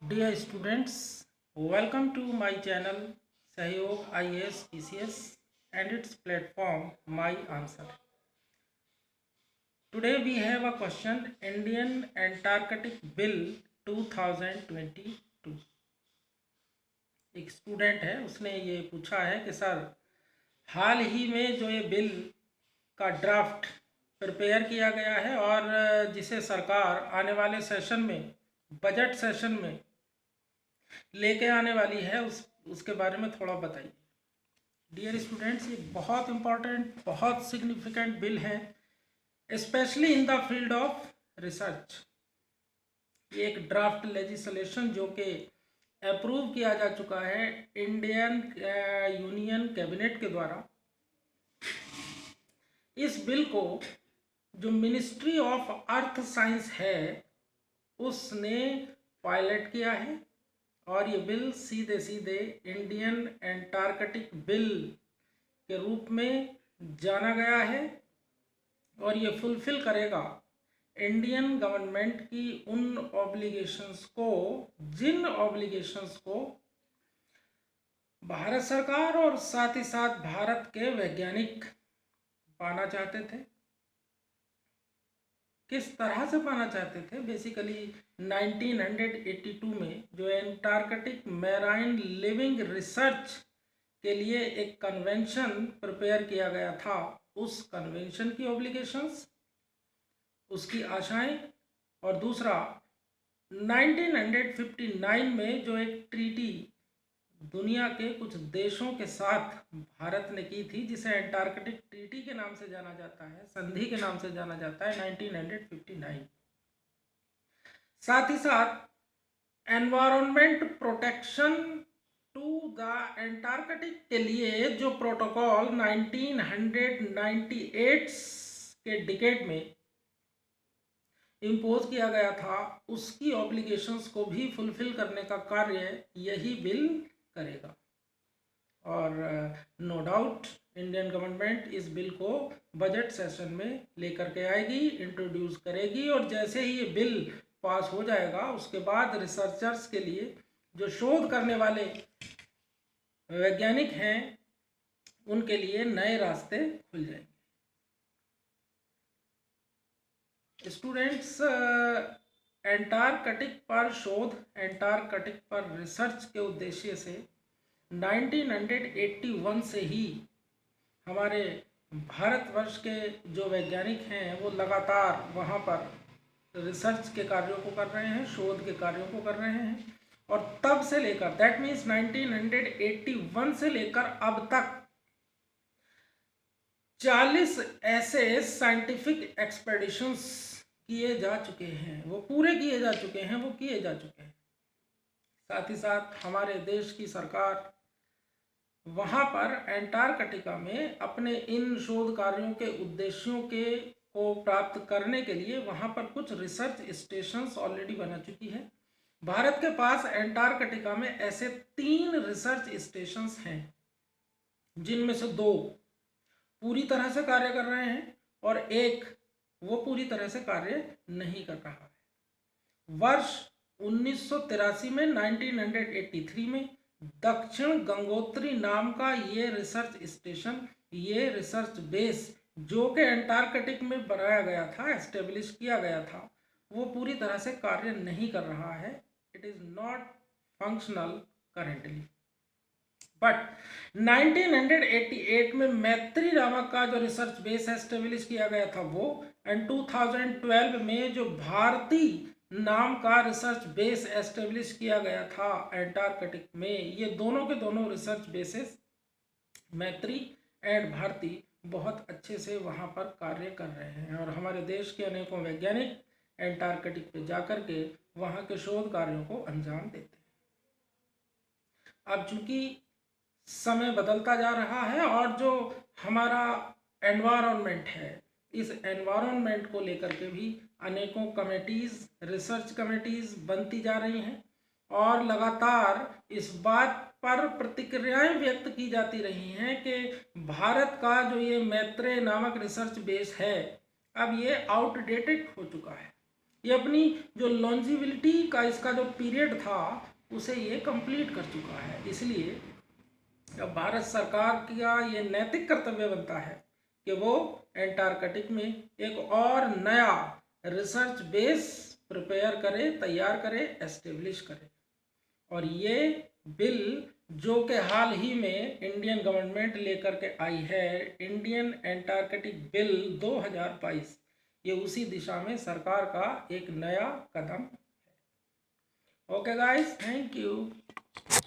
Dear students, welcome to my channel Sahyog IAS PCS and its platform My Answer. Today we have a question Indian Antarctic Bill 2022. एक student है उसने ये पूछा है कि sir हाल ही में जो ये बिल का ड्राफ्ट प्रिपेयर किया गया है और जिसे सरकार आने वाले सेशन में बजट सेशन में लेके आने वाली है उसके बारे में थोड़ा बताइए। डियर स्टूडेंट्स, ये बहुत इम्पॉर्टेंट बहुत सिग्निफिकेंट बिल है, specially in the field of research. ये एक ड्राफ्ट लेजिस्लेशन जो कि अप्रूव किया जा चुका है इंडियन यूनियन कैबिनेट के द्वारा। इस बिल को जो मिनिस्ट्री ऑफ अर्थ साइंस है उसने पायलट किया है और ये बिल सीधे सीधे इंडियन एंटार्कटिक बिल के रूप में जाना गया है और ये फुलफिल करेगा इंडियन गवर्नमेंट की उन ऑब्लिगेशंस को जिन ऑब्लिगेशंस को भारत सरकार और साथ ही साथ भारत के वैज्ञानिक पाना चाहते थे। किस तरह से पाना चाहते थे? बेसिकली 1982 में जो एंटार्कटिक मैराइन लिविंग रिसर्च के लिए एक कन्वेंशन प्रिपेयर किया गया था, उस कन्वेंशन की ऑब्लिगेशंस, उसकी आशाएं, और दूसरा 1959 में जो एक ट्रीटी दुनिया के कुछ देशों के साथ भारत ने की थी जिसे एंटार्कटिक ट्रीटी के नाम से जाना जाता है, संधि के नाम से जाना जाता है, 1959। साथ ही साथ environment protection to the Antarctic के लिए जो प्रोटोकॉल 1998 के डिकेड में इम्पोज किया गया था, उसकी ऑब्लिगेशंस को भी फुलफिल करने का कार्य यही बिल करेगा। और नो डाउट इंडियन गवर्नमेंट इस बिल को बजट सेशन में लेकर के आएगी, इंट्रोड्यूस करेगी, और जैसे ही ये बिल पास हो जाएगा उसके बाद रिसर्चर्स के लिए, जो शोध करने वाले वैज्ञानिक हैं, उनके लिए नए रास्ते खुल जाएंगे। स्टूडेंट्स, एंटार्कटिक पर शोध, एंटार्कटिक पर रिसर्च के उद्देश्य से 1981 से ही हमारे भारतवर्ष के जो वैज्ञानिक हैं वो लगातार वहाँ पर रिसर्च के कार्यों को कर रहे हैं, शोध के कार्यों को कर रहे हैं। और तब से लेकर, दैट मीन्स 1981 से लेकर अब तक 40 ऐसे साइंटिफिक एक्सपेडिशंस किए जा चुके हैं, वो पूरे किए जा चुके हैं, वो किए जा चुके हैं। साथ ही साथ हमारे देश की सरकार वहाँ पर एंटार्कटिका में अपने इन शोध कार्यों के उद्देश्यों के को प्राप्त करने के लिए वहाँ पर कुछ रिसर्च स्टेशंस ऑलरेडी बना चुकी है। भारत के पास एंटार्कटिका में ऐसे 3 रिसर्च स्टेशंस हैं जिनमें से 2 पूरी तरह से कार्य कर रहे हैं और एक वो पूरी तरह से कार्य नहीं कर रहा है। वर्ष 1983 में 1983 में दक्षिण गंगोत्री नाम का ये रिसर्च स्टेशन, ये रिसर्च बेस जो कि एंटार्कटिक में बनाया गया था, एस्टेब्लिश किया गया था, वो पूरी तरह से कार्य नहीं कर रहा है। It is not functional currently. But 1988 में मैत्री नामक का जो रिसर्च बेस एस्टेब्लिश किया गया था वो, एंड 2012 में जो भारतीय नाम का रिसर्च बेस एस्टेब्लिश किया गया था एंटार्कटिक में, ये दोनों के दोनों रिसर्च बेसेस, मैत्री एंड भारती, बहुत अच्छे से वहाँ पर कार्य कर रहे हैं और हमारे देश के अनेकों वैज्ञानिक एंटार्कटिक पे जाकर के वहाँ के शोध कार्यों को अंजाम देते हैं। अब चूंकि समय बदलता जा रहा है और जो हमारा एनवायरनमेंट है, इस एनवायरनमेंट को लेकर के भी अनेकों कमेटीज़, रिसर्च कमेटीज़ बनती जा रही हैं और लगातार इस बात पर प्रतिक्रियाएं व्यक्त की जाती रही हैं कि भारत का जो ये मैत्रेय नामक रिसर्च बेस है अब ये आउटडेटेड हो चुका है। ये अपनी जो लॉन्जिविलिटी का इसका जो पीरियड था उसे ये कंप्लीट कर चुका है। इसलिए अब भारत सरकार का ये नैतिक कर्तव्य बनता है कि वो एंटार्कटिक में एक और नया रिसर्च बेस प्रिपेयर करे, तैयार करे, एस्टेब्लिश करे। और ये बिल जो कि हाल ही में इंडियन गवर्नमेंट लेकर के आई है, इंडियन एंटार्कटिक बिल 2022, ये उसी दिशा में सरकार का एक नया कदम है। Okay guys, thank you.